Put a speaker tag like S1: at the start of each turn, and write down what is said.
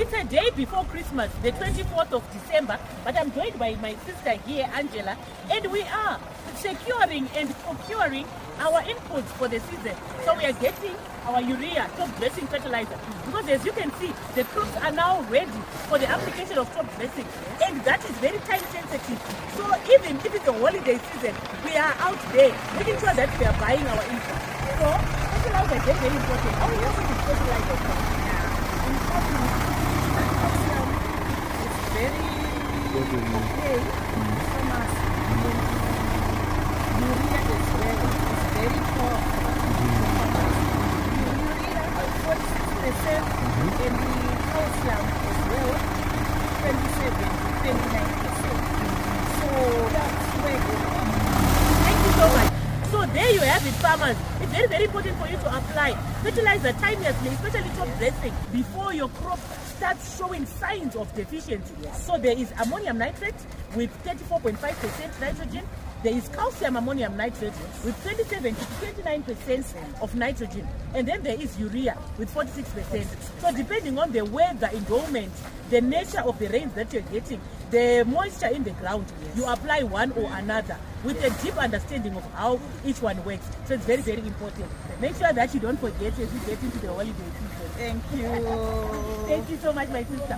S1: It's a day before Christmas, the 24th of December, but I'm joined by my sister here, Angela, and we are securing and procuring our inputs for the season. So we are getting our urea, top dressing fertilizer, because as you can see, the crops are now ready for the application of top dressing, and that is very time sensitive. So even if it's a holiday season, we are out there making sure that we are buying our inputs. So fertilizer is very important. How else is fertilizer?
S2: It's very okay. Farmers, urea as well is very poor. Urea 46% and the calcium as well 27 to 29%. So that's where
S1: Thank you so much. So there you have it, farmers. It's very, very important for you to apply fertilizer timelessly, especially top dressing, before your crop starts showing signs of deficiency. So there is ammonium nitrate with 34.5% nitrogen. There is calcium ammonium nitrate with 27 to 29% of nitrogen. And then there is urea with 46%. So depending on the weather endowment, the nature of the rains that you're getting, the moisture in the ground, you apply one or another with a deep understanding of how each one works. So it's very, very important. Make sure that you don't forget as you get into the holiday season.
S2: Thank you.
S1: Thank you so much, my sister.